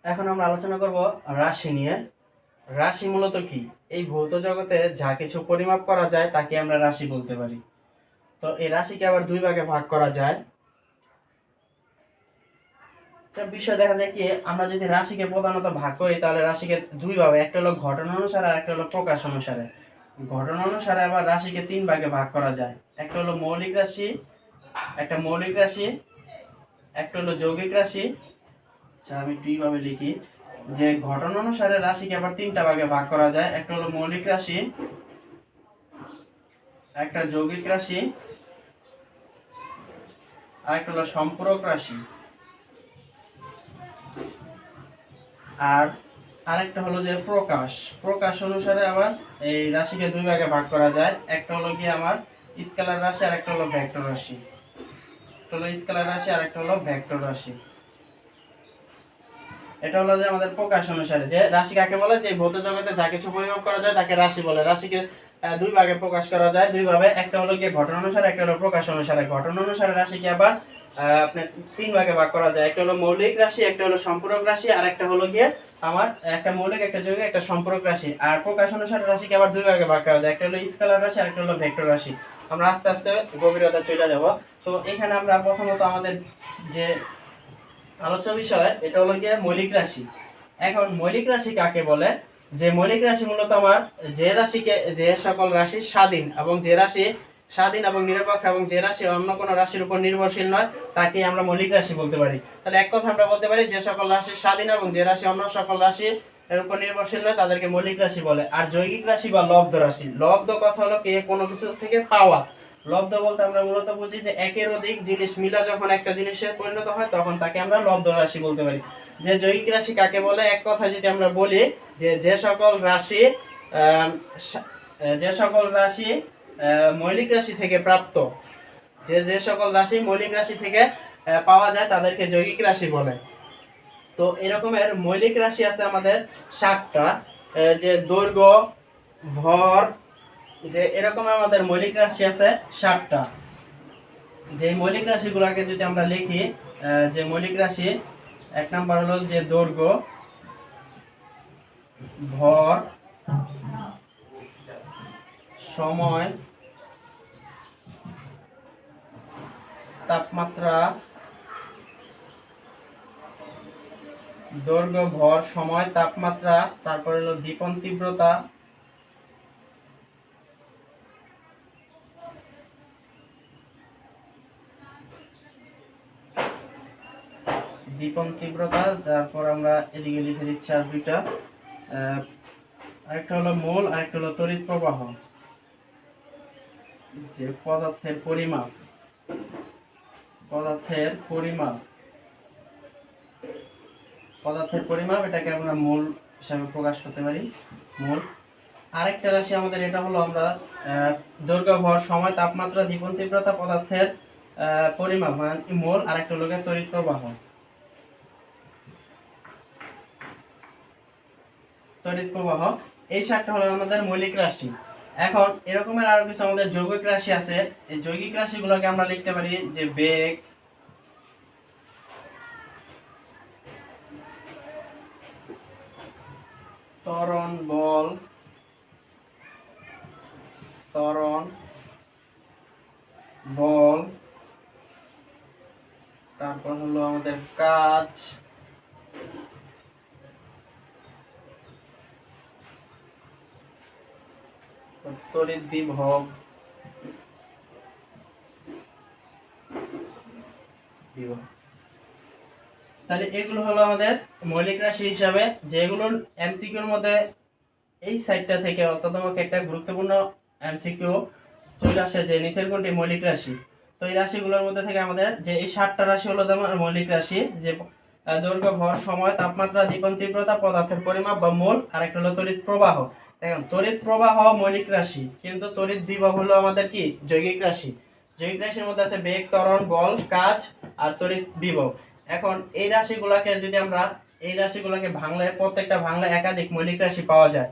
এখন আমরা আলোচনা করব রাশি নিয়ে। রাশি মূলত কি? এই ভৌত জগতে যা কিছু পরিমাপ করা যায় তাকে আমরা রাশি বলতে পারি। তো এই রাশিকে আবার দুই ভাগে ভাগ করা যায়। বিষয় দেখা যায় কি, আমরা যদি রাশিকে প্রধানত ভাগ করি তাহলে রাশিকে দুই ভাবে, একটা হলো ঘটনা অনুসারে আর একটা হলো প্রকাশ অনুসারে। ঘটনা অনুসারে আবার রাশিকে তিন ভাগে ভাগ করা যায়। একটা হলো মৌলিক রাশি, একটা মৌলিক রাশি, একটা হলো যৌগিক রাশি। আচ্ছা, আমি দুইভাবে লিখি যে ঘটনা অনুসারে রাশিকে আবার তিনটা ভাগে ভাগ করা যায়। একটা হলো মৌলিক রাশি, একটা যৌগিক রাশি, আর একটা হলো সম্পূরক রাশি। আর আরেকটা হলো যে প্রকাশ। প্রকাশ অনুসারে আবার এই রাশিকে দুই ভাগে ভাগ করা যায়। একটা হলো কি আমার স্কেলার রাশি আর একটা হলো ভেক্টর রাশি। একটা হলো স্কেলার রাশি আর একটা হলো ভেক্টর রাশি। এটা হলো যে আমাদের প্রকাশ অনুসারে যে রাশি কাকে বলে, যে ভৌত জগতে যা কিছু পরিমাপ করা যায় তাকে রাশি বলে। রাশিকে দুই ভাগে প্রকাশ করা যায়, দুই ভাবে, একটা হলো গিয়ে ঘটনা অনুসারে, একটা হলো প্রকাশ অনুসারে। ঘটনা অনুসারে রাশিকে আবার আপনার তিন ভাগে ভাগ করা যায়। একটা হলো মৌলিক রাশি, একটা হলো সম্পূরক রাশি, আর একটা হলো গিয়ে আমার একটা মৌলিক, একটা যৌগিক, একটা সম্পূরক রাশি। আর প্রকাশ অনুসারে রাশিকে আবার দুই ভাগে ভাগ করা যায়, একটা হলো স্কেলার রাশি আর একটা হলো ভেক্টর রাশি। আমরা আস্তে আস্তে গভীরতা চলে যাব। তো এখানে আমরা প্রথমত আমাদের যে আলোচ্য বিষয় এটা হলো গিয়ে মৌলিক রাশি। এখন মৌলিক রাশি কাকে বলে? যে মৌলিক রাশি মূলত আমার যে রাশিকে, যে সকল রাশি স্বাধীন এবং যে রাশি স্বাধীন এবং নিরপেক্ষ এবং যে রাশি অন্য কোনো রাশির উপর নির্ভরশীল নয় তাকে আমরা মৌলিক রাশি বলতে পারি। তাহলে এক কথা আমরা বলতে পারি যে সকল রাশি স্বাধীন এবং যে রাশি অন্য সকল রাশি এর উপর নির্ভরশীল নয় তাদেরকে মৌলিক রাশি বলে। আর যৌগিক রাশি বা লব্ধ রাশি, লব্ধ কথা হলো কে কোনো কিছু থেকে পাওয়া। লব্ধ বলতে আমরা মূলত বুঝি যে একের অধিক জিনিস মিলা যখন একটা জিনিসে পরিণত হয় তখন তাকে আমরা লব্ধ রাশি বলতে পারি। যে যৌগিক রাশি কাকে বলে, এক কথা যদি আমরা বলি যে যে সকল রাশি যে সকল রাশি মৌলিক রাশি থেকে প্রাপ্ত, যে সকল রাশি মৌলিক রাশি থেকে পাওয়া যায় তাদেরকে যৌগিক রাশি বলে। তো এরকমের মৌলিক রাশি আছে আমাদের 7টা। যে দৈর্ঘ্য, ভর, যে এরকম আমাদের মৌলিক রাশি আছে 7টা। যে মৌলিক রাশিগুলোকে যদি আমরা লিখি, যে মৌলিক রাশি এক নাম্বার হলো যে দৈর্ঘ্য, ভর, সময়, তাপমাত্রা। দৈর্ঘ্য, ভর, সময়, তাপমাত্রা, তারপর হলো দীপন তীব্রতা, দীপন তীব্রতা। তারপর আমরা এদিকে লিখে দিচ্ছি আর দুইটা, আরেকটা হলো মোল, আরেকটা হলো তড়িৎ প্রবাহ। যে পদার্থের পরিমাপ, পদার্থের পরিমাপ, পদার্থের পরিমাপ, এটাকে আমরা মোল হিসাবে প্রকাশ করতে পারি, মোল। আরেকটা রাশি আমাদের এটা হলো আমরা দৈর্ঘ্য, ভর, সময়, তাপমাত্রা, দীপন তীব্রতা, পদার্থের পরিমাপ মানে মোল, আরেকটা হলো তড়িৎ প্রবাহ। তড়িৎ প্রবাহ, এই 7টা হলো আমাদের মৌলিক রাশি। এখন এরকমের আরো কিছু আমাদের যৌগিক রাশি আছে। এই যৌগিক রাশিগুলোকে আমরা লিখতে পারি যে বেগ, ত্বরণ বল, ত্বরণ বল, তারপর হলো আমাদের কাজ, তড়িৎ বিভব, তাহলে এগুলো হলো আমাদের মৌলিক রাশি হিসাবে, যেগুলো এমসিকিউর মধ্যে এই সাইডটা থেকে অর্থাৎ একটা গুরুত্বপূর্ণ এমসিকিউ চলে আসে যে নিচের কোনটি মৌলিক রাশি। তো এই রাশিগুলোর মধ্যে থেকে আমাদের যে এই 7টা রাশি হলো মৌলিক রাশি, যে দৈর্ঘ্য, ভর, সময়, তাপমাত্রা, দীপন তীব্রতা, পদার্থের পরিমাপ বা মোল, আর একটা হলো তড়িৎ প্রবাহ। এখন তড়িৎ প্রবাহ মৌলিক রাশি, কিন্তু তড়িৎ বিভব হলো আমাদের কি যৌগিক রাশি। যৌগিক রাশির মধ্যে আছে বেগ, ত্বরণ, বল, কাজ আর তড়িৎ বিভব। এখন এই রাশিগুলোকে যদি আমরা, এই রাশিগুলোকে ভাঙলে, প্রত্যেকটা ভাঙলে একাধিক মৌলিক রাশি পাওয়া যায়।